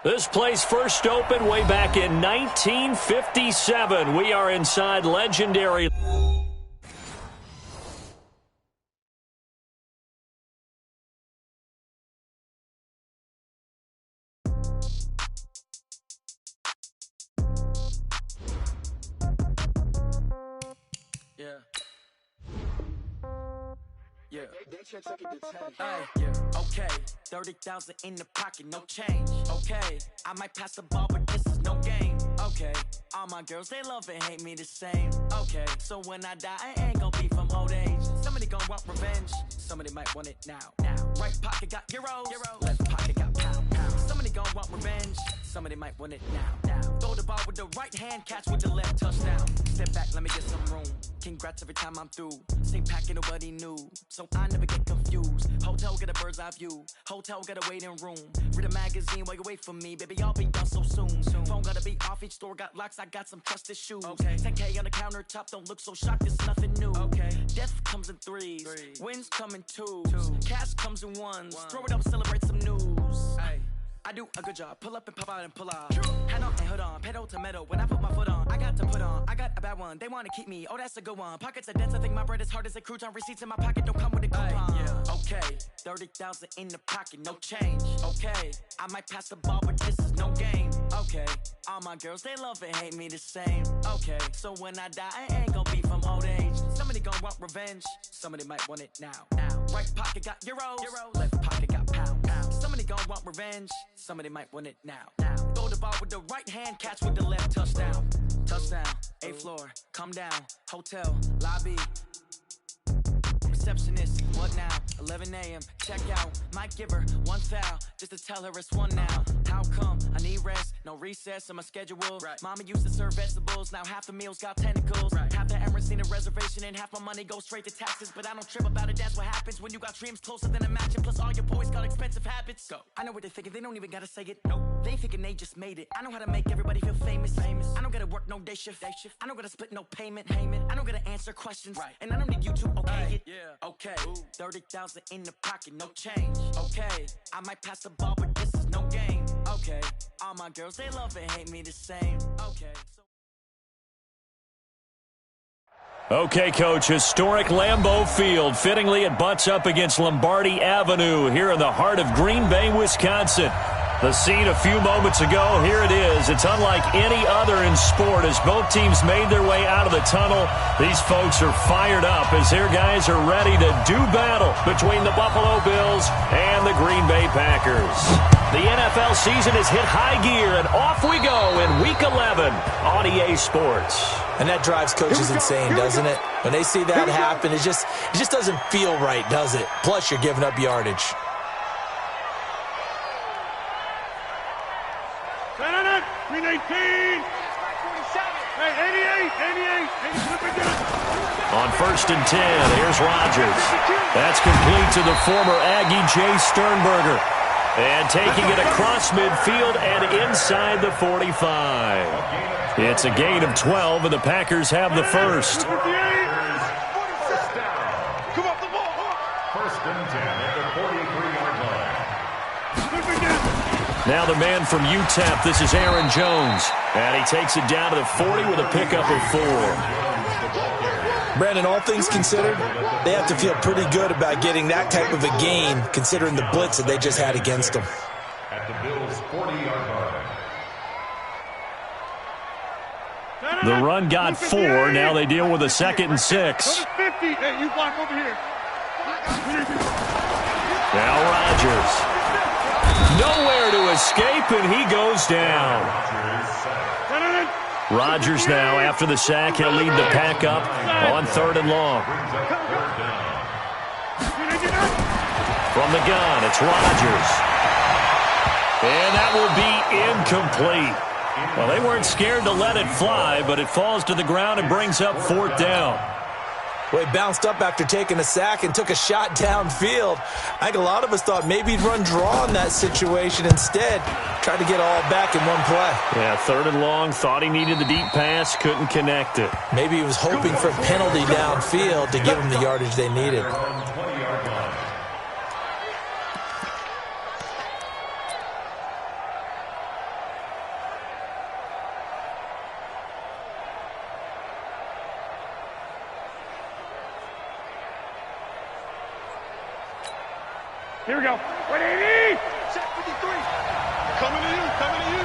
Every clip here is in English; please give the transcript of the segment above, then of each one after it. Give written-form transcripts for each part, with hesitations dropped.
This place first opened way back in 1957. We are inside legendary. Okay, 30,000 in the pocket, no change. Okay, I might pass the ball, but this is no game. Okay, all my girls, they love and hate me the same. Okay, so when I die, I ain't gon' be from old age. Somebody gon' want revenge, somebody might want it now. Right pocket got euros, left pocket got pound. Somebody gon' want revenge, somebody might want it now. Throw the ball with the right hand, catch with the left, touchdown. Step back, let me get some room. Congrats every time I'm through. Same packet, nobody knew, so I never get confused. Hotel get a bird's eye view. Hotel got a waiting room. Read a magazine while you wait for me, baby. I'll be done so soon. Phone gotta be off. Each store got locks. I got some trusted shoes. 10K on the countertop. Don't look so shocked. It's nothing new. Death comes in threes. Wins come in twos. Cash comes in ones. Throw it up, celebrate some news. I do a good job. Pull up and pop out and pull out. Hand on and hood on. Pedal to metal. When I put my foot on, I got to put on. I got a bad one. They want to keep me. Oh, that's a good one. Pockets are dense. I think my bread is hard as a crouton. Receipts in my pocket don't come with a coupon. Okay, 30,000 in the pocket, no change. Okay, I might pass the ball, but this is no game. Okay, all my girls, they love and hate me the same. Okay, so when I die, I ain't gon' be from old age. Somebody gon' want revenge. Somebody might want it now. Right pocket got euros. Left pocket got pound. Somebody gon' want revenge. Somebody might want it now. Throw the ball with the right hand, catch with the left, touchdown. Touchdown, 8th floor, come down. Hotel, lobby. Receptionist, what now? 11 a.m. Check out. Might give her one foul just to tell her it's one now. How come? I need rest, no recess on my schedule. Mama used to serve vegetables, now half the meals got tentacles. Half the errands need a reservation and half my money goes straight to taxes. But I don't trip about it, that's what happens when you got dreams closer than a match. And plus all your boys got expensive habits. Go. I know what they're thinking, they don't even gotta say it. Nope. They thinking they just made it. I know how to make everybody feel famous. I don't gotta work no day shift. I don't gotta split no payment. I don't gotta answer questions. And I don't need you to okay it. Okay, 30,000 in the pocket, no change. Okay, I might pass the ball, but this is no game. Okay, all my girls, they love and hate me the same. Okay, Coach, historic Lambeau Field. Fittingly, it butts up against Lombardi Avenue here in the heart of Green Bay, Wisconsin. The scene a few moments ago, here it is. It's unlike any other in sport as both teams made their way out of the tunnel. These folks are fired up as their guys are ready to do battle between the Buffalo Bills and the Green Bay Packers. The NFL season has hit high gear, and off we go in Week 11 on EA Sports. And that drives coaches insane, doesn't it? When they see that happen, it just doesn't feel right, does it? Plus, you're giving up yardage. Green 18. Hey, 88. On 1st and 10, here's Rodgers. That's complete to the former Aggie Jay Sternberger. And taking it across midfield and inside the 45. It's a gain of 12, and the Packers have the first. Come off the ball. 1st and 10 at the 43-yard line. Now the man from UTEP, this is Aaron Jones. And he takes it down to the 40 with a pickup of 4. Brandon, all things considered, they have to feel pretty good about getting that type of a gain, considering the blitz that they just had against them. At the Bills' 40-yard line. The run got 4. Now they deal with a 2nd and 6. 50. Hey, you block over here. Now Rodgers. Nowhere to escape, and he goes down. Rodgers now, after the sack, he'll lead the pack up on 3rd and long. From the gun, it's Rodgers. And that will be incomplete. Well, they weren't scared to let it fly, but it falls to the ground and brings up 4th down. Well, he bounced up after taking a sack and took a shot downfield. I think a lot of us thought maybe he'd run draw in that situation. Instead, tried to get all back in one play. Yeah, 3rd and long, thought he needed the deep pass, couldn't connect it. Maybe he was hoping for a penalty downfield to give him the yardage they needed. Here we go. 180. Check 53. Coming to you. Coming to you.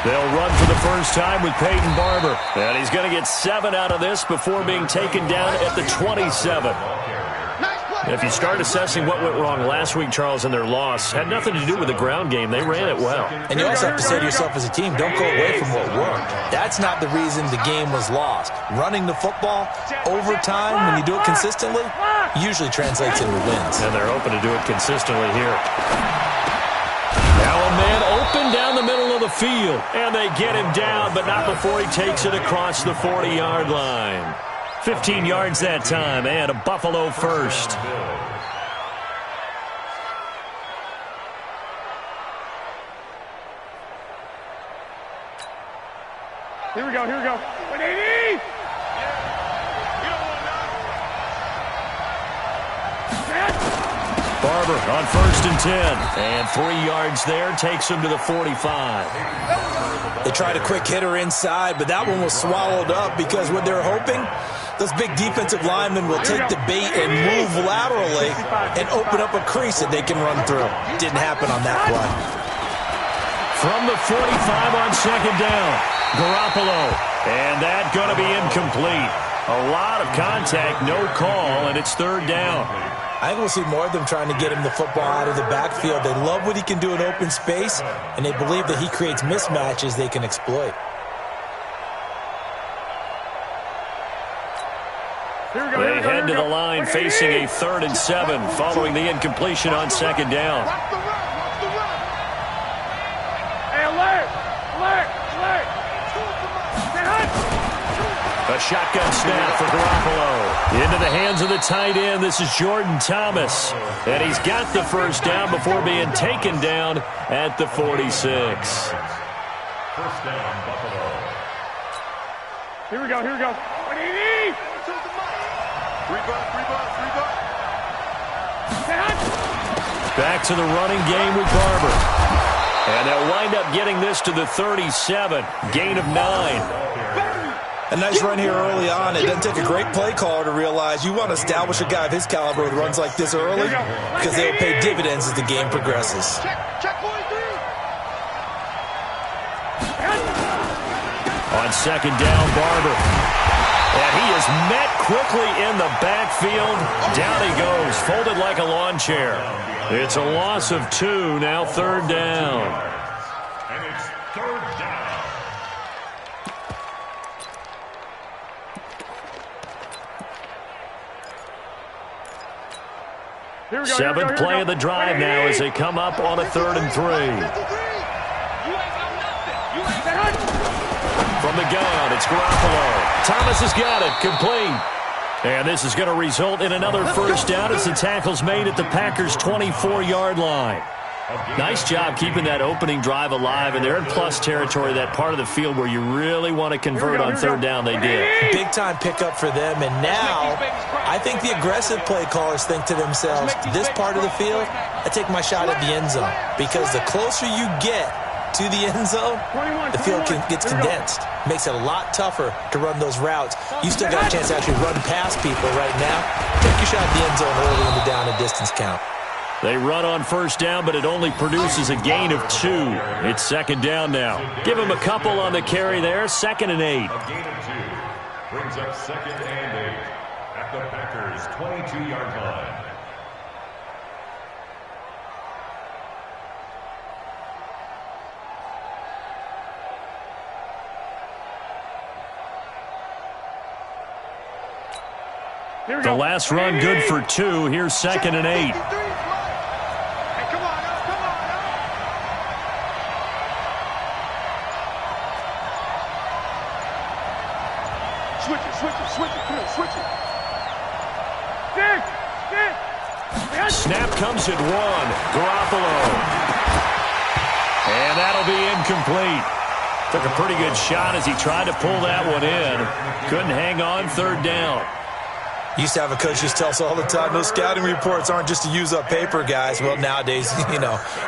They'll run for the first time with Peyton Barber. And he's going to get 7 out of this before being taken down at the 27. If you start assessing what went wrong last week, Charles, in their loss, had nothing to do with the ground game. They ran it well. And you also have to say to yourself as a team, don't go away from what worked. That's not the reason the game was lost. Running the football over time, when you do it consistently, usually translates into wins. And they're open to do it consistently here. Now a man open down the middle of the field. And they get him down, but not before he takes it across the 40-yard line. 15 yards that time, and a Buffalo first. Here we go, here we go. 180! Barber on 1st and 10. And 3 yards there, takes him to the 45. They tried a quick hitter inside, but that one was swallowed up because what they're hoping, those big defensive linemen will take the bait and move laterally and open up a crease that they can run through. Didn't happen on that play. From the 45 on 2nd down, Garoppolo. And that going to be incomplete. A lot of contact, no call, and it's 3rd down. I think we'll see more of them trying to get him the football out of the backfield. They love what he can do in open space, and they believe that he creates mismatches they can exploit. They head to the line facing a 3rd and 7 following the incompletion on 2nd down. Hey, alert! Alert! Alert! A shotgun snap for Garoppolo. Into the hands of the tight end. This is Jordan Thomas. And he's got the 1st down before being taken down at the 46. 1st down, Buffalo. Here we go, here we go. 180! Back to the running game with Barber. And they'll wind up getting this to the 37. Gain of 9. A nice run here early on. It doesn't take a great play caller to realize you want to establish a guy of his caliber with runs like this early because they'll pay dividends as the game progresses. On 2nd down, Barber. And he is met quickly in the backfield. Down he goes, folded like a lawn chair. It's a loss of 2, now 3rd down. And it's 3rd down. Seventh play of the drive now as they come up on a 3rd and 3. From the gun, it's Garoppolo. Thomas has got it, complete. And this is going to result in another 1st down as the tackle's made at the Packers' 24-yard line. Nice job keeping that opening drive alive, and they're in plus territory, that part of the field where you really want to convert on 3rd down. They did. Big-time pickup for them, and now I think the aggressive play callers think to themselves, this part of the field, I take my shot at the end zone, because the closer you get to the end zone, the field gets condensed. Makes it a lot tougher to run those routes. You still got a chance to actually run past people right now. Take your shot at the end zone early in the down and distance count. They run on 1st down, but it only produces a gain of 2. It's 2nd down now. Give him a couple on the carry there. 2nd and 8. A gain of 2 brings up 2nd and 8 at the Packers' 22-yard line. The last run good for 2. Here's 2nd and 8. Snap comes at 1. Garoppolo. And that'll be incomplete. Took a pretty good shot as he tried to pull that one in. Couldn't hang on. 3rd down. Used to have a coach just tell us all the time, those scouting reports aren't just to use up paper, guys. Well, nowadays,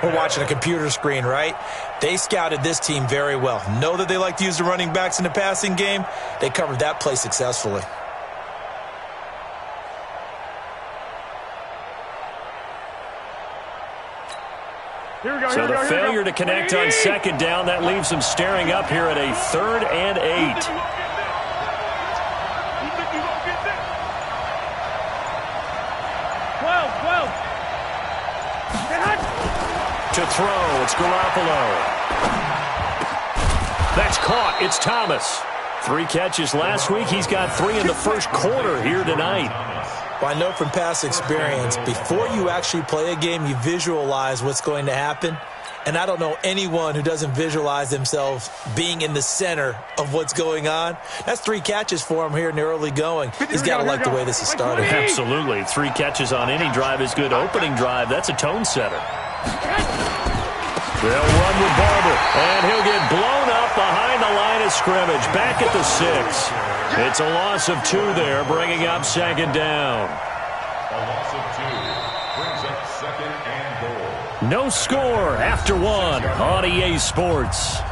we're watching a computer screen, right? They scouted this team very well. Know that they like to use the running backs in the passing game. They covered that play successfully. So the failure to connect on second down, that leaves them staring up here at a 3rd and 8. To throw, it's Garoppolo. That's caught. It's Thomas. 3 catches last week. He's got 3 in the first quarter here tonight. Well, I know from past experience, before you actually play a game, you visualize what's going to happen. And I don't know anyone who doesn't visualize themselves being in the center of what's going on. That's 3 catches for him here in the early going. He's got to like the way this is starting. Absolutely. 3 catches on any drive is good. Opening drive, that's a tone setter. They'll run with Barber, and he'll get blown up behind the line of scrimmage. Back at the 6. It's a loss of 2 there, bringing up second down. A loss of 2 brings up 2nd and goal. No score after 1 on EA Sports.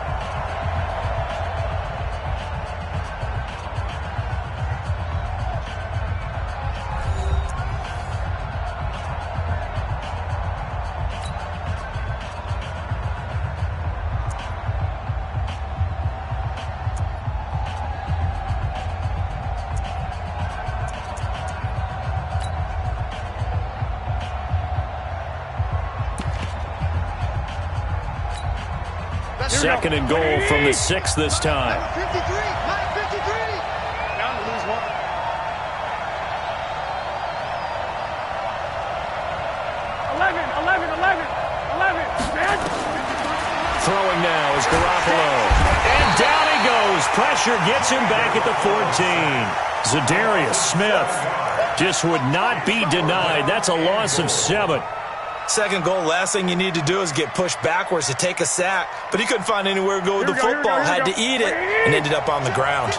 Second and goal from the 6 this time. 53. Down to lose 1. Throwing now is Garoppolo. And down he goes. Pressure gets him back at the 14. Zadarius Smith just would not be denied. That's a loss of 7. Second goal, last thing you need to do is get pushed backwards to take a sack. But he couldn't find anywhere to go with the football. Had to eat it and ended up on the ground.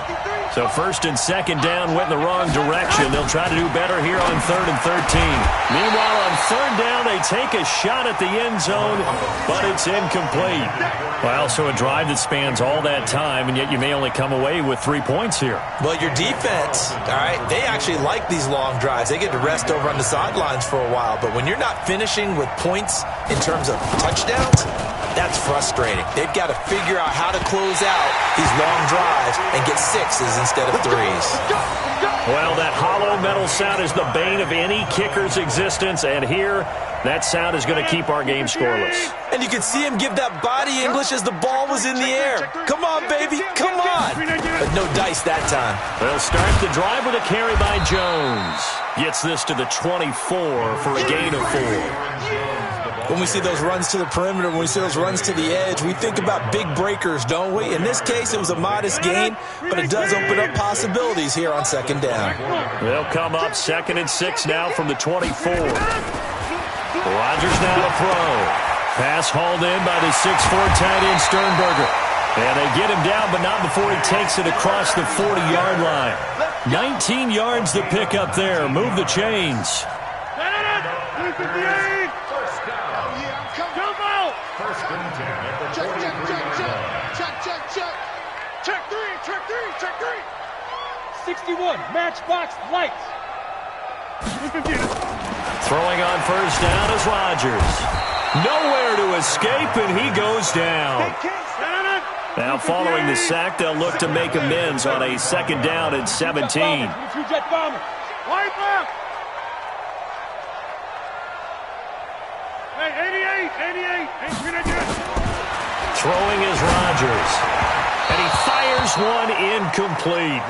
So first and second down went in the wrong direction. They'll try to do better here on 3rd and 13. Meanwhile, on 3rd down, they take a shot at the end zone, but it's incomplete. Well, so a drive that spans all that time, and yet you may only come away with 3 points here. Well, your defense, all right, they actually like these long drives. They get to rest over on the sidelines for a while. But when you're not finishing with points in terms of touchdowns, that's frustrating. They've got to figure out how to close out these long drives and get 6s instead of 3s. Well, that hollow metal sound is the bane of any kicker's existence, and here, that sound is going to keep our game scoreless. And you can see him give that body English as the ball was in the air. Come on, baby, come on. But no dice that time. They'll start the drive with a carry by Jones. Gets this to the 24 for a gain of 4. When we see those runs to the perimeter, when we see those runs to the edge, we think about big breakers, don't we? In this case, it was a modest gain, but it does open up possibilities here on second down. They'll come up 2nd and 6 now from the 24. Rodgers now to throw. Pass hauled in by the 6'4" tight end Sternberger. And they get him down, but not before he takes it across the 40-yard line. 19 yards to pick up there. Move the chains. First and 10 at the 43-yard line. Check 3. 61, matchbox lights. Throwing on first down is Rodgers. Nowhere to escape, and he goes down. Now following the sack, they'll look to make amends on a 2nd down and 17. Throwing is Rodgers. And he fires one incomplete.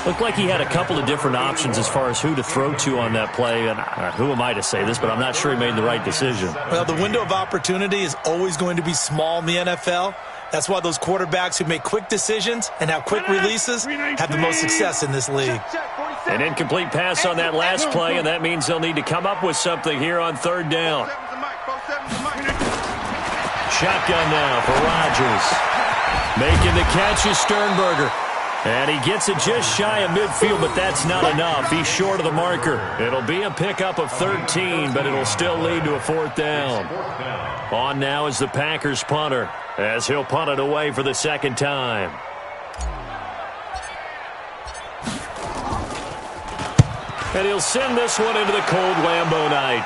Looked like he had a couple of different options as far as who to throw to on that play. And who am I to say this, but I'm not sure he made the right decision. Well, the window of opportunity is always going to be small in the NFL. That's why those quarterbacks who make quick decisions and have quick releases have the most success in this league. An incomplete pass on that last play, and that means they'll need to come up with something here on 3rd down. Shotgun now for Rodgers. Making the catch is Sternberger. And he gets it just shy of midfield, but that's not enough. He's short of the marker. It'll be a pickup of 13, but it'll still lead to a 4th down. On now is the Packers punter, as he'll punt it away for the 2nd time. And he'll send this one into the cold Lambeau night.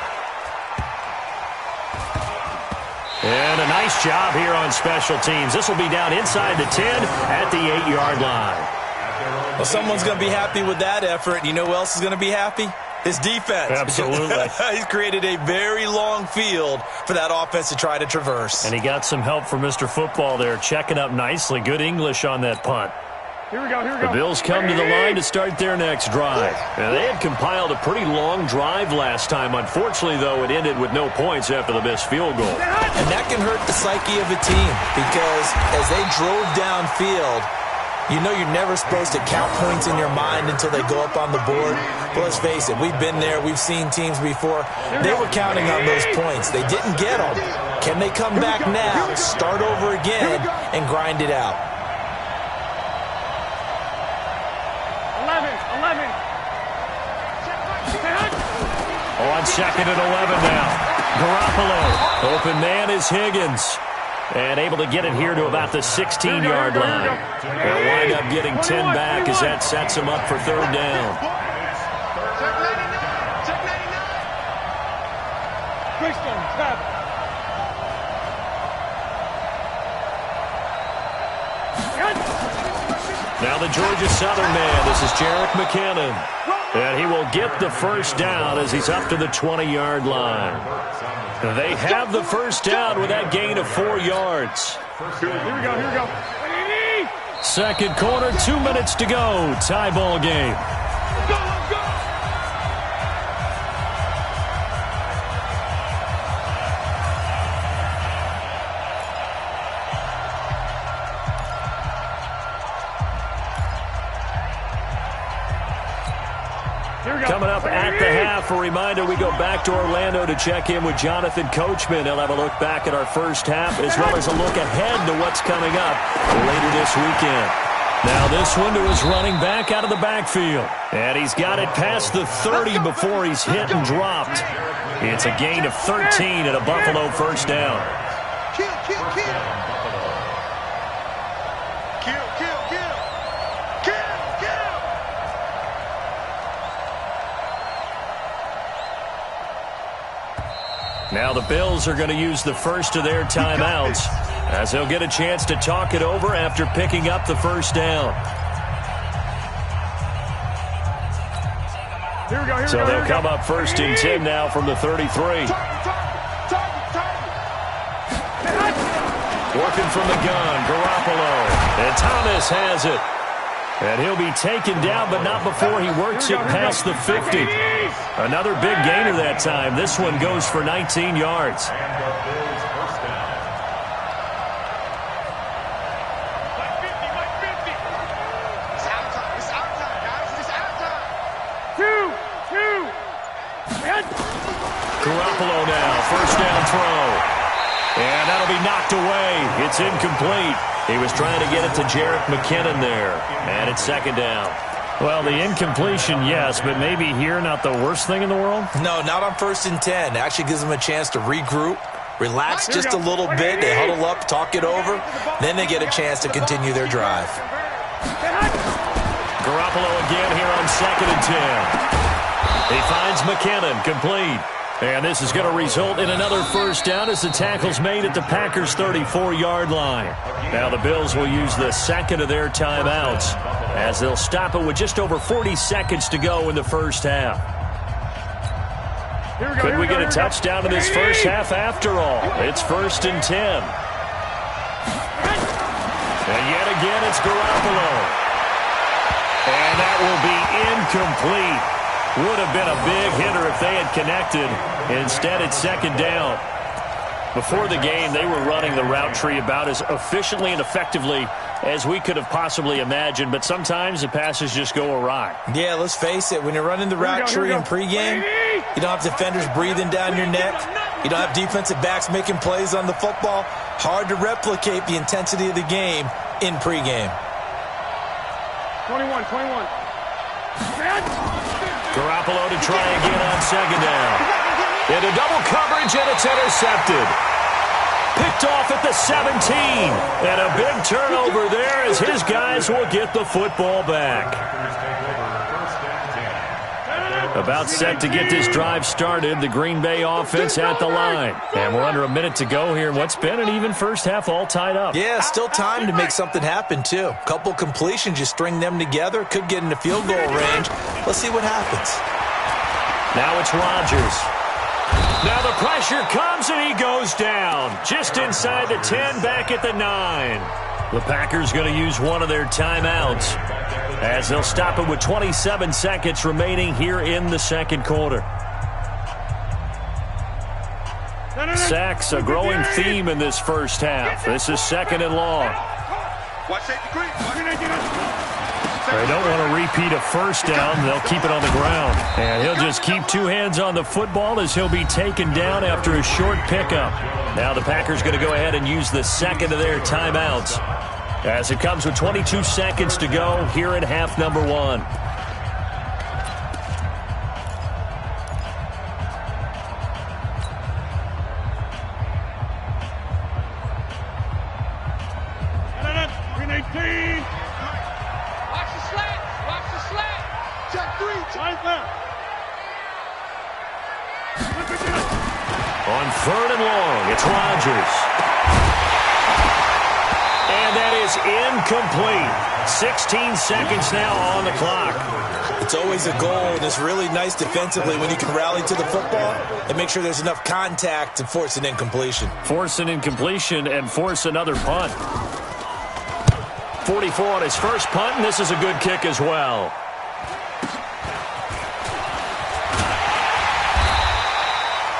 And a nice job here on special teams. This will be down inside the 10 at the 8-yard line. Well, someone's going to be happy with that effort. You know who else is going to be happy? His defense. Absolutely. He's created a very long field for that offense to try to traverse. And he got some help from Mr. Football there, checking up nicely. Good English on that punt. Here we go, here we go. The Bills come to the line to start their next drive. And they had compiled a pretty long drive last time. Unfortunately, though, it ended with no points after the missed field goal. And that can hurt the psyche of a team because as they drove downfield, you know you're never supposed to count points in your mind until they go up on the board. But let's face it, we've been there. We've seen teams before. They were counting on those points. They didn't get them. Can they come back now, start over again, and grind it out? 11. On second and 11 now. Garoppolo. Open man is Higgins. And able to get it here to about the 16-yard line. They'll wind up getting 10 back as that sets them up for third down. Now the Georgia Southern man. This is Jerick McKinnon. And he will get the first down as he's up to the 20-yard line. They have the first down with that gain of 4 yards. Here we go. Second quarter, 2 minutes to go. Tie ball game. Let's go. Coming up at the half, a reminder, we go back to Orlando to check in with Jonathan Coachman. He'll have a look back at our first half as well as a look ahead to what's coming up later this weekend. Now this one to his running back out of the backfield. And he's got it past the 30 before he's hit and dropped. It's a gain of 13 and a Buffalo first down. Now the Bills are going to use the first of their timeouts as they'll get a chance to talk it over after picking up the first down. So they'll come up first and 10 now from the 33. Working from the gun, Garoppolo. And Thomas has it. And he'll be taken down, but not before he works it past the 50. Another big gainer that time. This one goes for 19 yards. Garoppolo now, first down throw. And that'll be knocked away. It's incomplete. He was trying to get it to Jerick McKinnon there. And it's second down. Well, the incompletion, yes, but maybe here not the worst thing in the world? No, not on first and 10. It actually gives them a chance to regroup, relax just a little bit. They huddle up, talk it over. Then they get a chance to continue their drive. Garoppolo again here on second and 10. He finds McKinnon, complete. And this is going to result in another first down as the tackle's made at the Packers' 34-yard line. Now the Bills will use the second of their timeouts as they'll stop it with just over 40 seconds to go in the first half. Could we get a touchdown in this first half after all? It's first and 10. And yet again, it's Garoppolo. And that will be incomplete. Would have been a big hitter if they had connected. Instead, it's second down. Before the game, they were running the route tree about as efficiently and effectively as we could have possibly imagined, but sometimes the passes just go awry. Yeah, let's face it. When you're running the route tree in pregame, you don't have defenders breathing down your neck. You don't have defensive backs making plays on the football. Hard to replicate the intensity of the game in pregame. 21. Garoppolo to try again on second down. Into double coverage, and it's intercepted. Picked off at the 17. And a big turnover there as his guys will get the football back. About set to get this drive started. The Green Bay offense at the line. And we're under a minute to go here in what's been an even first half, all tied up. Yeah, still time to make something happen, too. Couple completions, you string them together, could get into field goal range. Let's see what happens. Now it's Rodgers. Now the pressure comes and he goes down. Just inside the 10, back at the 9. The Packers going to use one of their timeouts as they'll stop it with 27 seconds remaining here in the second quarter. Sacks, a growing theme in this first half. This is 2nd and long. They don't want to repeat a first down. They'll keep it on the ground. And he'll just keep 2 hands on the football as he'll be taken down after a short pickup. Now the Packers going to go ahead and use the second of their timeouts as it comes with 22 seconds to go here in half number 1. On 3rd and long, it's Rodgers. And that is incomplete. 16 seconds now on the clock. It's always a goal, and it's really nice defensively when you can rally to the football and make sure there's enough contact to force an incompletion. Force an incompletion and force another punt. 44 on his first punt, and this is a good kick as well.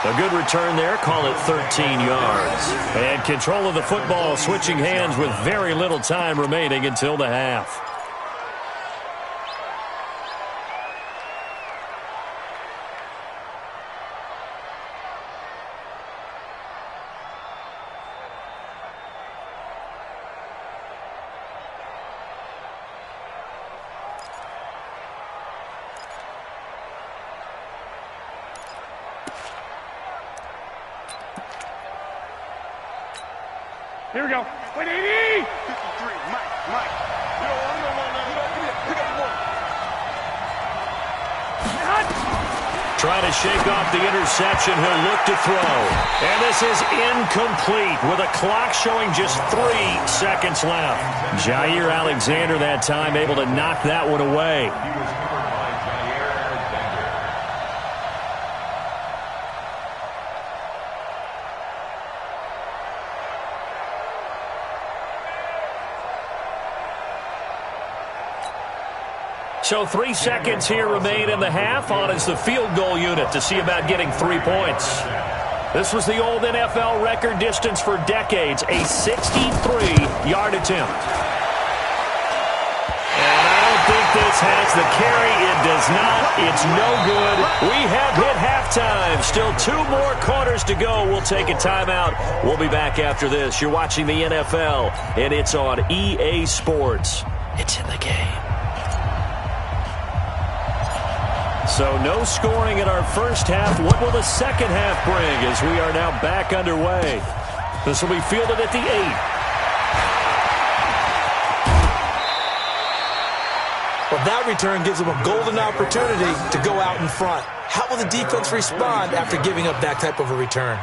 A good return there, call it 13 yards. And control of the football, switching hands with very little time remaining until the half. Here we go. 180! 53, Mike. You don't want no one. Pick up one. Trying to shake off the interception. He'll look to throw. And this is incomplete with a clock showing just 3 seconds left. Jair Alexander that time able to knock that one away. So 3 seconds here remain in the half. On is the field goal unit to see about getting 3 points. This was the old NFL record distance for decades, a 63-yard attempt. And I don't think this has the carry. It does not. It's no good. We have hit halftime. Still 2 more quarters to go. We'll take a timeout. We'll be back after this. You're watching the NFL, and it's on EA Sports. It's in the game. So no scoring in our first half. What will the second half bring as we are now back underway? This will be fielded at the 8. Well, that return gives them a golden opportunity to go out in front. How will the defense respond after giving up that type of a return?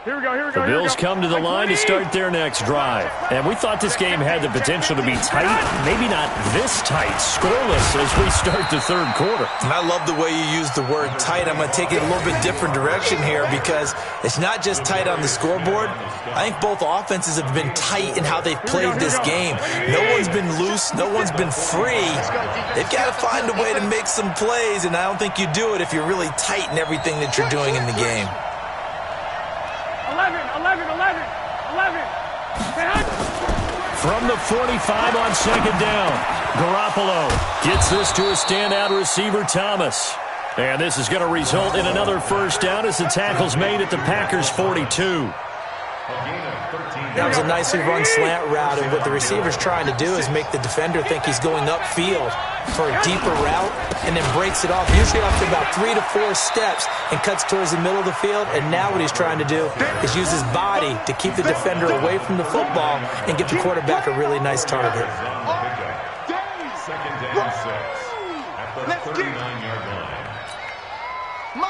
Here we go. The Bills come to the line to start their next drive. And we thought this game had the potential to be tight, maybe not this tight, scoreless as we start the third quarter. And I love the way you use the word tight. I'm going to take it a little bit different direction here because it's not just tight on the scoreboard. I think both offenses have been tight in how they've played this game. No one's been loose. No one's been free. They've got to find a way to make some plays, and I don't think you do it if you're really tight in everything that you're doing in the game. 11. From the 45 on second down, Garoppolo gets this to a standout receiver, Thomas. And this is going to result in another first down as the tackle's made at the Packers' 42. That was a nicely run slant route, and what the receiver's trying to do is make the defender think he's going upfield. for a deeper route and then breaks it off, usually after about 3 to 4 steps, and cuts towards the middle of the field. And now what he's trying to do is use his body to keep the defender away from the football and get the quarterback a really nice target. Second down 6 at the 39-yard line.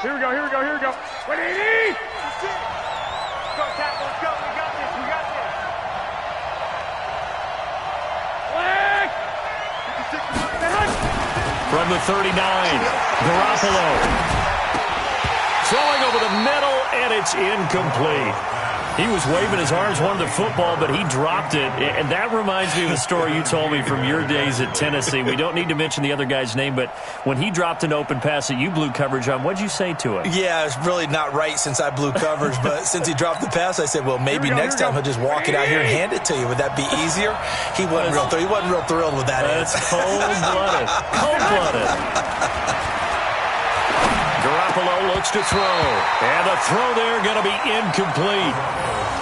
Here we go, here we go, here we go. 180! Go, tackle, let's go. We got this, we got this. Flag! From the 39, Garoppolo. Throwing over the middle, and it's incomplete. He was waving his arms, wanted the football, but he dropped it. And that reminds me of a story you told me from your days at Tennessee. We don't need to mention the other guy's name, but when he dropped an open pass that you blew coverage on, what'd you say to it? Yeah, it's really not right since I blew coverage, but since he dropped the pass, I said, well, maybe next time he'll just walk it out here and hand it to you. Would that be easier? He wasn't real thrilled with that. That's cold-blooded. Cold-blooded. Garoppolo looks to throw, and the throw there going to be incomplete.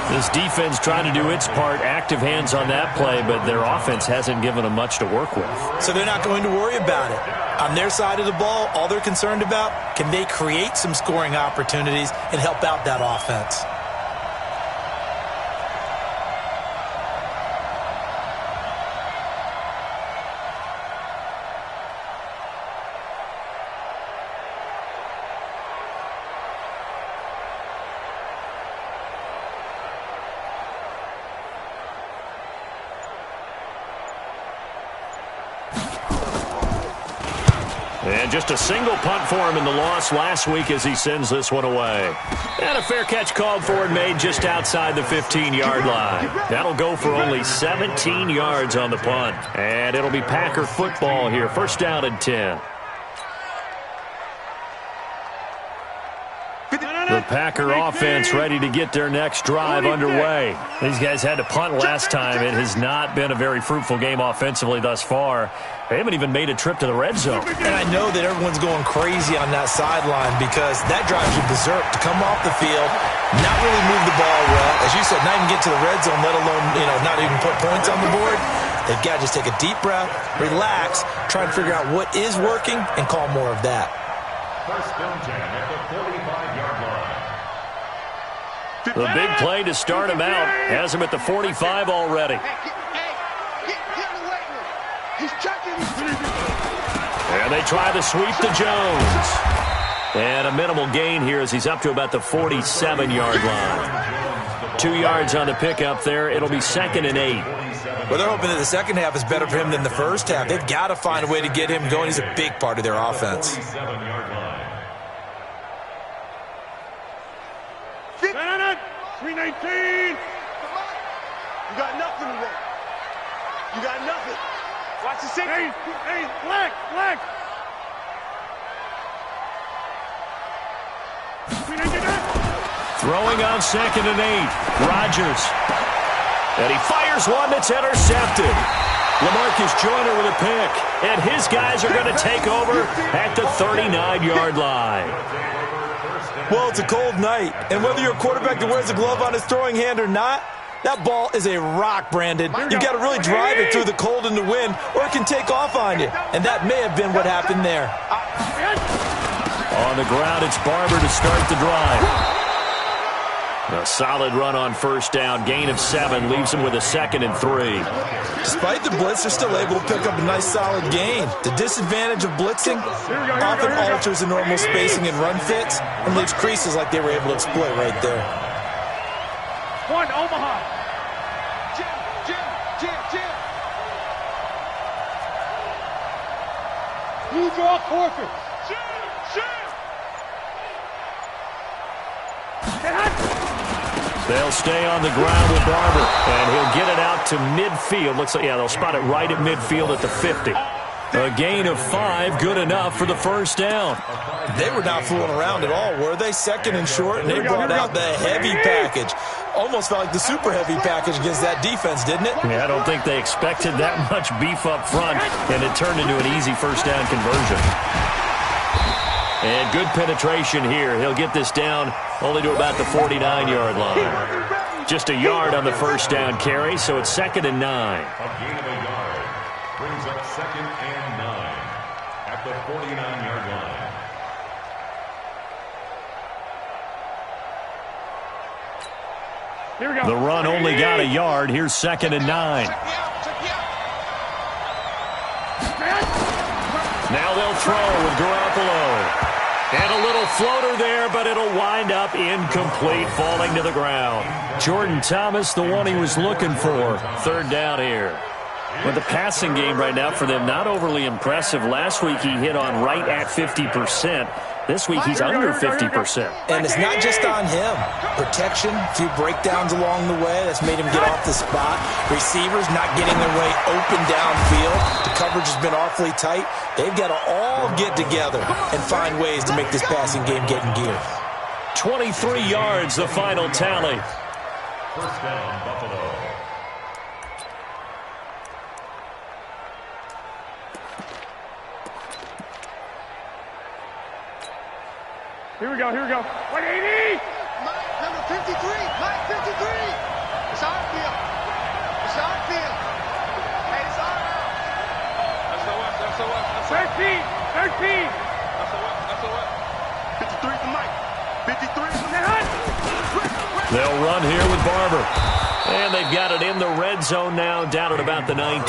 This defense trying to do its part, active hands on that play, but their offense hasn't given them much to work with. So they're not going to worry about it. On their side of the ball, all they're concerned about, can they create some scoring opportunities and help out that offense? And just a single punt for him in the loss last week as he sends this one away. And a fair catch called for and made just outside the 15-yard line. That'll go for only 17 yards on the punt. And it'll be Packer football here. First down and 10. The Packer offense ready to get their next drive underway. These guys had to punt last time. It has not been a very fruitful game offensively thus far. They haven't even made a trip to the red zone. And I know that everyone's going crazy on that sideline because that drives you berserk to come off the field, not really move the ball well. As you said, not even get to the red zone, let alone, not even put points on the board. They've got to just take a deep breath, relax, try and figure out what is working, and call more of that. First down jam at the 45-yard line. The big play to start him out has him at the 45 already. And they try to sweep to Jones. And a minimal gain here as he's up to about the 47-yard line. 2 yards on the pickup there. It'll be 2nd and 8. Well, they're hoping that the second half is better for him than the first half. They've got to find a way to get him going. He's a big part of their offense. 319. You got nothing today. You got nothing. Watch the safety. Hey, flag. 319. Throwing on 2nd and 8. Rodgers. And he fires one that's intercepted. LaMarcus Joyner with a pick. And his guys are going to take over at the 39-yard line. Well, it's a cold night, and whether you're a quarterback that wears a glove on his throwing hand or not, that ball is a rock, Brandon. You've got to really drive it through the cold and the wind, or it can take off on you. And that may have been what happened there. On the ground, it's Barber to start the drive. A solid run on first down. Gain of 7 leaves him with a 2nd and 3. Despite the blitz, they're still able to pick up a nice solid gain. The disadvantage of blitzing often alters the normal spacing and run fits and leaves creases like they were able to exploit right there. One, Omaha. Jim. You draw forfeit. They'll stay on the ground with Barber, and he'll get it out to midfield. Looks like, they'll spot it right at midfield at the 50. A gain of 5, good enough for the first down. They were not fooling around at all, were they? 2nd and short, and they brought out the heavy package. Almost felt like the super heavy package against that defense, didn't it? Yeah, I don't think they expected that much beef up front, and it turned into an easy first down conversion. And good penetration here. He'll get this down only to about the 49-yard line. Just a yard on the first down carry, so it's 2nd and 9. A gain of a yard brings up 2nd and 9. at the 49-yard line. Here we go. The run only got a yard. Here's 2nd and 9. Now they'll throw with Garoppolo. And a little floater there, but it'll wind up incomplete, falling to the ground. Jordan Thomas, the one he was looking for. 3rd down here. With the passing game right now for them, not overly impressive. Last week he hit on right at 50%. This week he's under 50%. And it's not just on him. Protection, a few breakdowns along the way. That's made him get off the spot. Receivers not getting their way open downfield. The coverage has been awfully tight. They've got to all get together and find ways to make this passing game get in gear. 23 yards, the final tally. 1st down, Buffalo. Here we go. 180. Mike, number 53. Mike, 53. It's our field. It's our field. Hey, it's our house. That's the what? 13. That's the what? 53 for Mike. 53 for Mike. They'll run here with Barber. And they've got it in the red zone now, down at about the 19.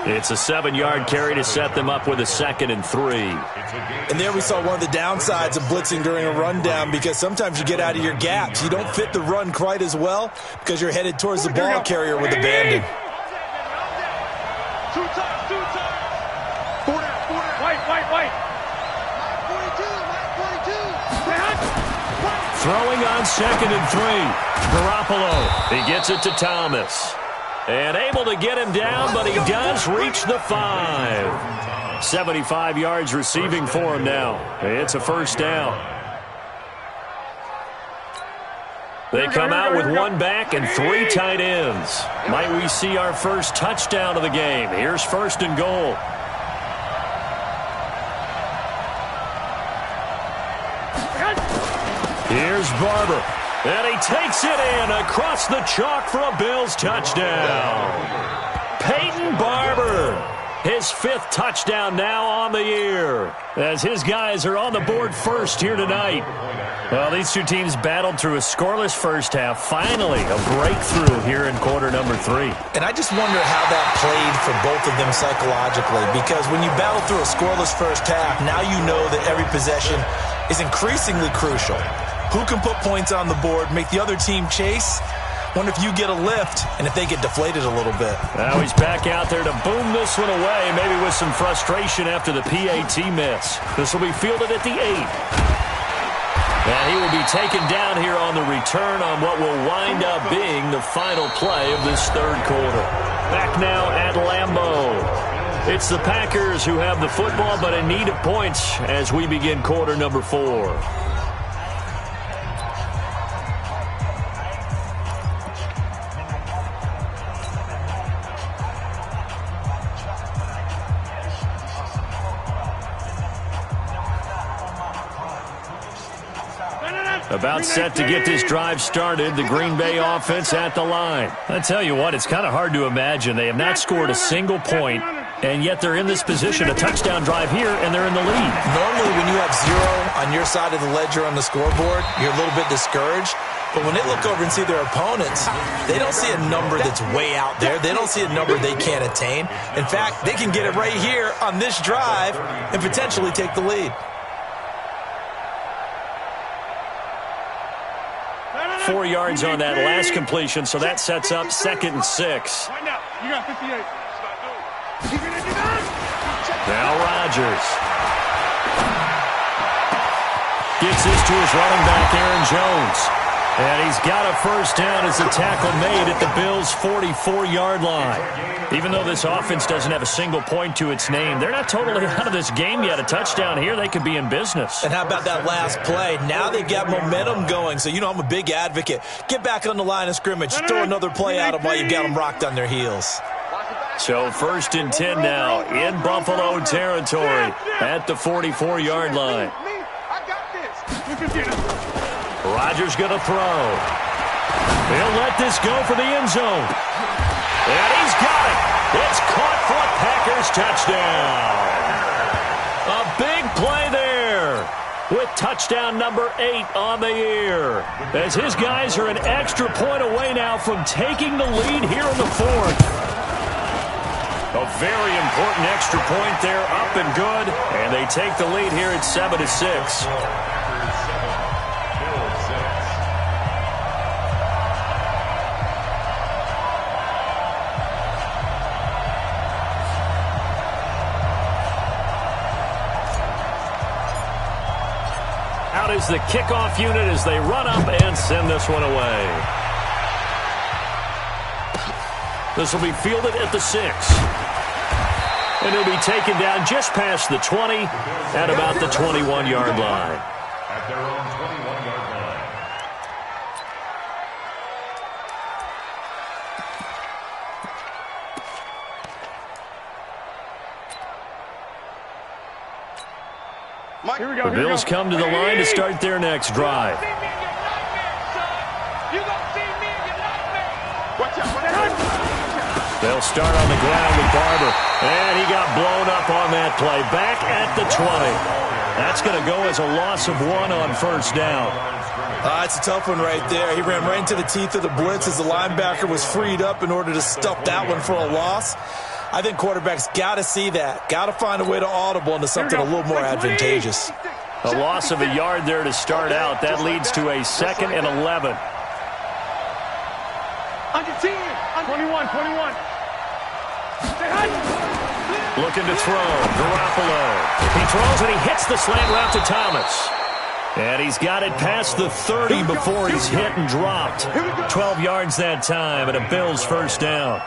It's a 7-yard carry to set them up with a 2nd and 3. And there we saw one of the downsides of blitzing during a rundown, because sometimes you get out of your gaps. You don't fit the run quite as well because you're headed towards the ball carrier with abandon. 2 times. 4 down. White. Mike 42. Throwing on 2nd and 3. Garoppolo. He gets it to Thomas. And able to get him down, but he does reach the 5. 75 yards receiving for him now. It's a 1st down. They come out with 1 back and 3 tight ends. Might we see our first touchdown of the game? Here's 1st and goal. Here's Barber. And he takes it in across the chalk for a Bills touchdown. Peyton Barber, his 5th touchdown now on the year, as his guys are on the board first here tonight. Well, these two teams battled through a scoreless first half. Finally, a breakthrough here in quarter number 3. And I just wonder how that played for both of them psychologically, because when you battle through a scoreless first half, now you know that every possession is increasingly crucial. Who can put points on the board, make the other team chase? Wonder if you get a lift and if they get deflated a little bit. Now he's back out there to boom this one away, maybe with some frustration after the PAT miss. This will be fielded at the 8. And he will be taken down here on the return on what will wind up being the final play of this 3rd quarter. Back now at Lambeau. It's the Packers who have the football, but in need of points as we begin quarter number 4. About set to get this drive started, the Green Bay offense at the line. I tell you what, it's kind of hard to imagine. They have not scored a single point, and yet they're in this position, a touchdown drive here, and they're in the lead. Normally when you have 0 on your side of the ledger on the scoreboard, you're a little bit discouraged. But when they look over and see their opponents, they don't see a number that's way out there. They don't see a number they can't attain. In fact, they can get it right here on this drive and potentially take the lead. 4 yards on that last completion, so that sets up 2nd and 6. You got 58. Now Rodgers gets this to his running back, Aaron Jones. And he's got a 1st down as the tackle made at the Bills' 44-yard line. Even though this offense doesn't have a single point to its name, they're not totally out of this game yet. A touchdown here, they could be in business. And how about that last play? Now they've got momentum going. So, you know, I'm a big advocate. Get back on the line of scrimmage. Throw another play at them while you've got them rocked on their heels. So 1st and 10 now in Buffalo territory at the 44-yard line. Rodgers going to throw. He'll let this go for the end zone. And he's got it. It's caught for a Packers touchdown. A big play there with touchdown number 8 on the year. As his guys are an extra point away now from taking the lead here in the 4th. A very important extra point there, up and good. And they take the lead here at 7-6. Out is the kickoff unit as they run up and send this one away. This will be fielded at the 6. And he'll be taken down just past the 20 at about the 21-yard line. At their own 21-yard line. The Bills come to the line to start their next drive. They'll start on the ground with Barber. And he got blown up on that play. Back at the 20. That's going to go as a loss of 1 on first down. It's a tough one right there. He ran right into the teeth of the blitz as the linebacker was freed up in order to stuff that one for a loss. I think quarterbacks got to see that. Got to find a way to audible into something a little more advantageous. A loss of a yard there to start out. That leads to a 2nd and 11. Under 10. 21. Looking to throw. Garoppolo. He throws and he hits the slant route to Thomas. And he's got it past the 30 before he's hit and dropped. 12 yards that time and a Bills first down.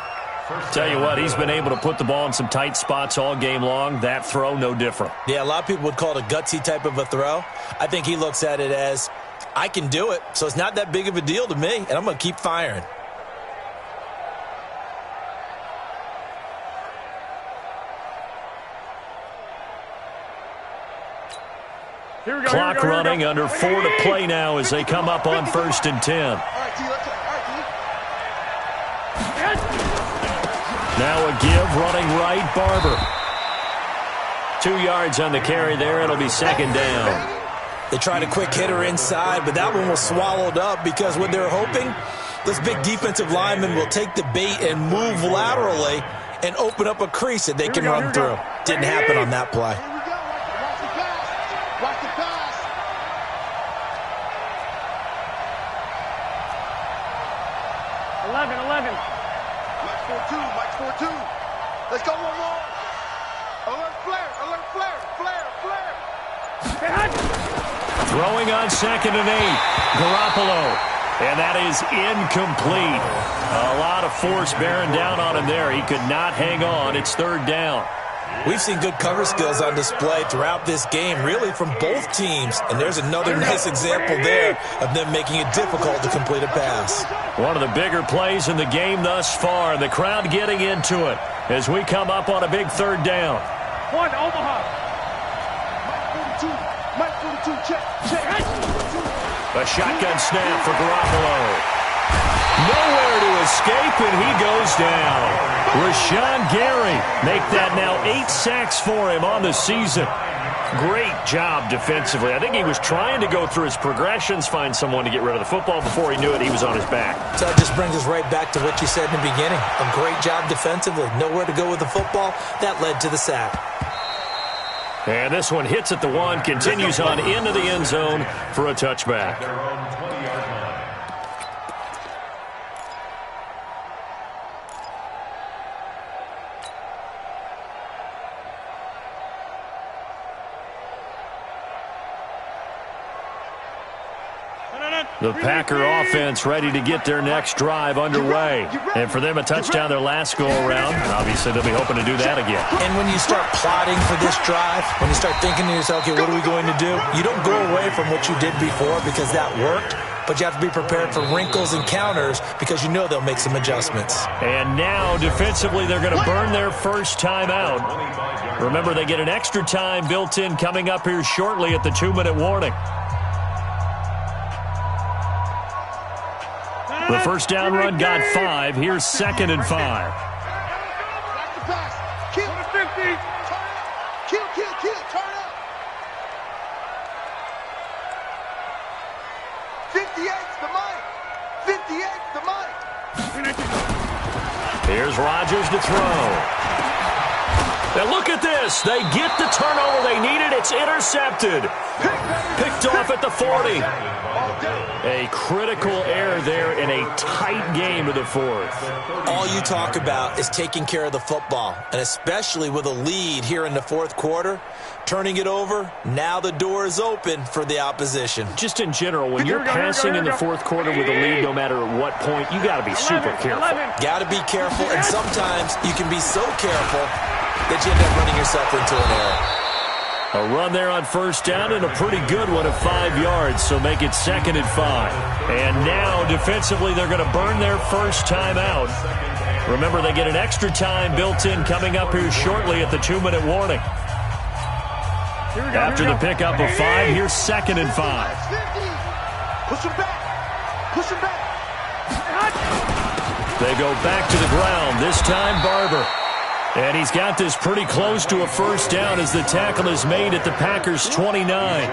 Tell you what, he's been able to put the ball in some tight spots all game long. That throw, no different. Yeah, a lot of people would call it a gutsy type of a throw. I think he looks at it as, I can do it, so it's not that big of a deal to me, and I'm going to keep firing. Clock running, under 4 to play now as they come up on 1st and 10. Now a give, running right, Barber. 2 yards on the carry there. It'll be 2nd down. They tried a quick hitter inside, but that one was swallowed up because what they're hoping, this big defensive lineman will take the bait and move laterally and open up a crease that they can run through. Didn't happen on that play. Watch the pass. Mike's 4-2. Let's go one more. Alert flare. Throwing on 2nd and 8. Garoppolo. And that is incomplete. A lot of force bearing down on him there. He could not hang on. It's 3rd down. We've seen good cover skills on display throughout this game, really from both teams. And there's another nice example there of them making it difficult to complete a pass. One of the bigger plays in the game thus far, and the crowd getting into it as we come up on a big 3rd down. One, Omaha. Mike 42, check. A shotgun snap for Garoppolo. Nowhere to escape, and he goes down. Rashawn Gary make that now 8 sacks for him on the season. Great job defensively. I think he was trying to go through his progressions, find someone to get rid of the football. Before he knew it, he was on his back. So that just brings us right back to what you said in the beginning. A great job defensively. Nowhere to go with the football. That led to the sack. And this one hits at the 1, continues on into the end zone for a touchback. Their own 20-yard line. The Packer offense ready to get their next drive underway. And for them, a touchdown their last go-around. Obviously, they'll be hoping to do that again. And when you start plotting for this drive, when you start thinking to yourself, okay, what are we going to do? You don't go away from what you did before because that worked, but you have to be prepared for wrinkles and counters because you know they'll make some adjustments. And now, defensively, they're going to burn their first time out. Remember, they get an extra time built in coming up here shortly at the 2-minute warning. The first down run got 5. Here's 2nd and 5. Back to pass. Kill. 50. Turn up. Kill. Turn up. 58's the mic. 58's the mic. Here's Rodgers to throw. And look at this. They get the turnover they needed. It's intercepted. Picked off at the 40. A critical error there in a tight game of the 4th. All you talk about is taking care of the football, and especially with a lead here in the 4th quarter, turning it over, now the door is open for the opposition. Just in general, when you're passing in the 4th quarter with a lead, no matter at what point, you got to be super careful. Got to be careful, and sometimes you can be so careful that you end up running yourself into an error. A run there on first down and a pretty good one of 5 yards, so make it 2nd and 5. And now, defensively, they're going to burn their first time out. Remember, they get an extra time built in coming up here shortly at the 2-minute warning. After the pickup of 5, here's 2nd and 5. Push him back. Push him back. They go back to the ground, this time Barber. And he's got this pretty close to a first down as the tackle is made at the Packers' 29.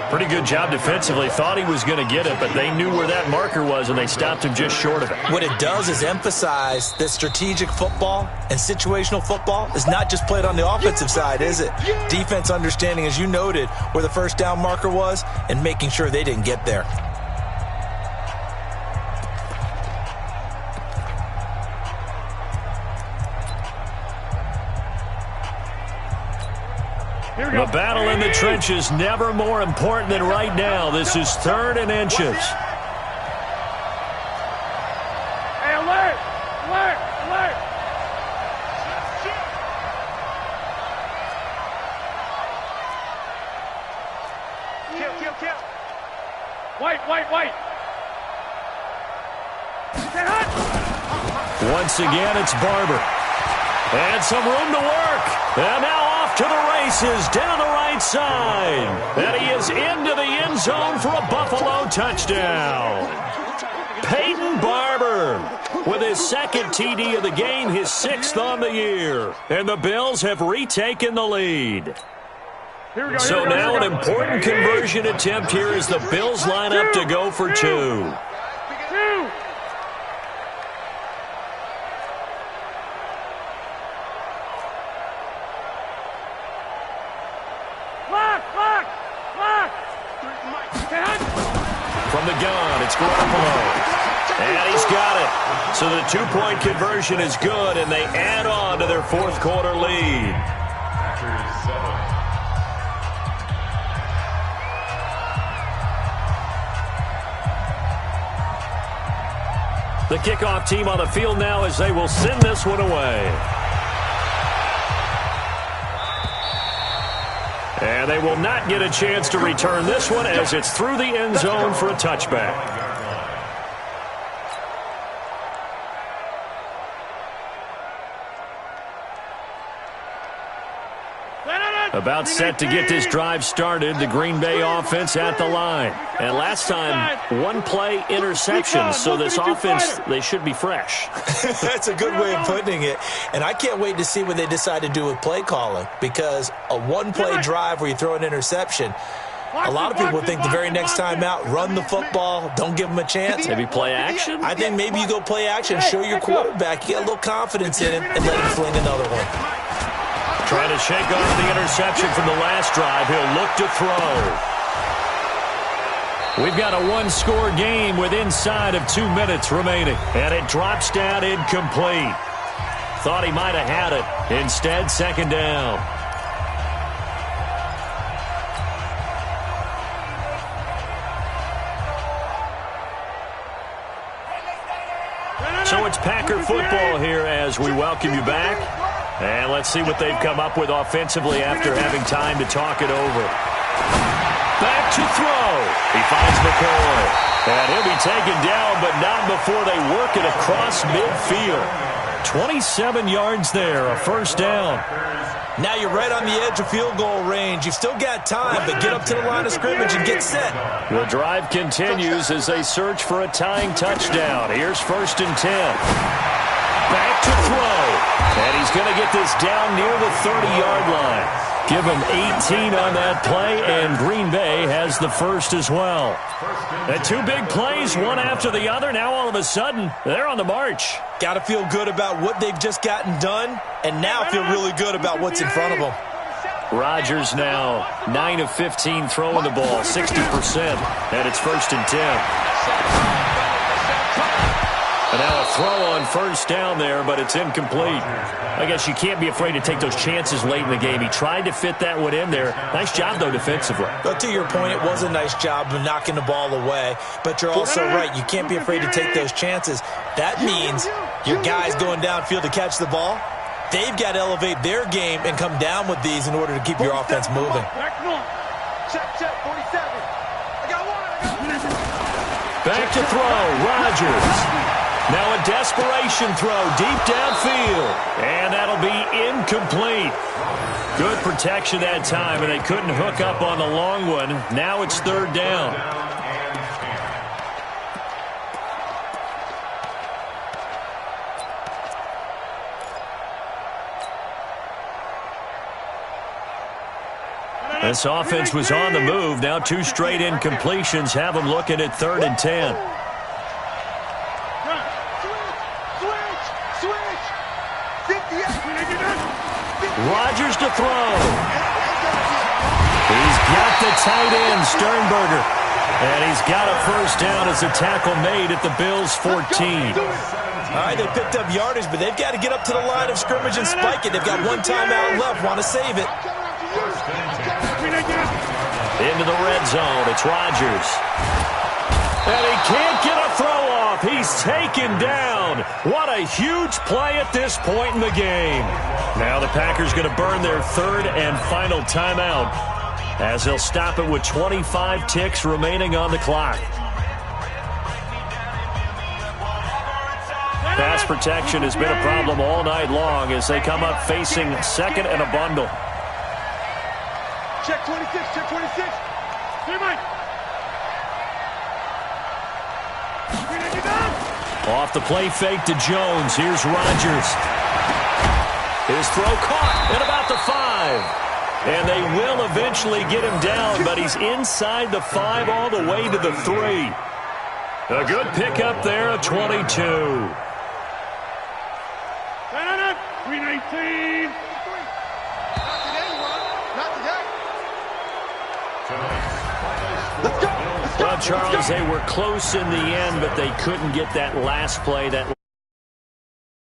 Pretty good job defensively. Thought he was going to get it, but they knew where that marker was, and they stopped him just short of it. What it does is emphasize that strategic football and situational football is not just played on the offensive side, is it? Defense understanding, as you noted, where the first down marker was and making sure they didn't get there. The battle in the trenches, never more important than right now. This is 3rd and inches. Hey, alert! Alert! Alert! Kill! White! Once again, it's Barber. And some room to work. And now off to the races down the right side. And he is into the end zone for a Buffalo touchdown. Peyton Barber with his 2nd TD of the game, his 6th on the year. And the Bills have retaken the lead. So now an important conversion attempt here as the Bills line up to go for 2. From the gun, it's Garoppolo. And he's got it. So the 2-point conversion is good, and they add on to their 4th quarter lead. The kickoff team on the field now as they will send this one away. And they will not get a chance to return this one as it's through the end zone for a touchback. About set to get this drive started, the Green Bay offense at the line. And last time, 1-play interception, so this offense, they should be fresh. That's a good way of putting it. And I can't wait to see what they decide to do with play calling, because a 1-play drive where you throw an interception, a lot of people think the very next time out, run the football, don't give them a chance. Maybe play action? I think maybe you go play action, show your quarterback, you get a little confidence in him, and let him fling another one. Trying to shake off the interception from the last drive. He'll look to throw. We've got a 1-score game with inside of 2 minutes remaining. And it drops down incomplete. Thought he might have had it. Instead, 2nd down. So it's Packer football here as we welcome you back. And let's see what they've come up with offensively after having time to talk it over. Back to throw. He finds McCoy. And he'll be taken down, but not before they work it across midfield. 27 yards there, a first down. Now you're right on the edge of field goal range. You've still got time, but get up to the line of scrimmage and get set. The drive continues as they search for a tying touchdown. Here's 1st and 10. Back to throw. And he's going to get this down near the 30-yard line. Give him 18 on that play, and Green Bay has the first as well. And 2 big plays, one after the other. Now all of a sudden, they're on the march. Got to feel good about what they've just gotten done, and now feel really good about what's in front of them. Rodgers now 9 of 15 throwing the ball, 60%, and it's 1st and 10. And now a throw on first down there, but it's incomplete. I guess you can't be afraid to take those chances late in the game. He tried to fit that one in there. Nice job, though, defensively. But to your point, it was a nice job of knocking the ball away. But you're also right. You can't be afraid to take those chances. That means your guys going downfield to catch the ball, they've got to elevate their game and come down with these in order to keep your offense moving. Check, 47. I got one. Back to throw, Rodgers. Now a desperation throw deep downfield, and that'll be incomplete. Good protection that time, and they couldn't hook up on the long one. Now it's 3rd down. This offense was on the move. Now 2 straight incompletions have them looking at 3rd and 10. Rodgers to throw. He's got the tight end, Sternberger. And he's got a first down as a tackle made at the Bills' 14. All right, they picked up yardage, but they've got to get up to the line of scrimmage and spike it. They've got 1 timeout left, want to save it. Into the red zone, it's Rodgers. And he can't get a throw off. He's taken down. What a huge play at this point in the game. Now the Packers going to burn their 3rd and final timeout as they'll stop it with 25 ticks remaining on the clock. Pass protection has been a problem all night long as they come up facing 2nd and a bundle. Check 26, check 26. Here, Mike. Off the play fake to Jones. Here's Rodgers. His throw caught at about the 5. And they will eventually get him down, but he's inside the 5 all the way to the 3. A good pickup there at 22. 319. Well, Charles, they were close in the end, but they couldn't get that last play, that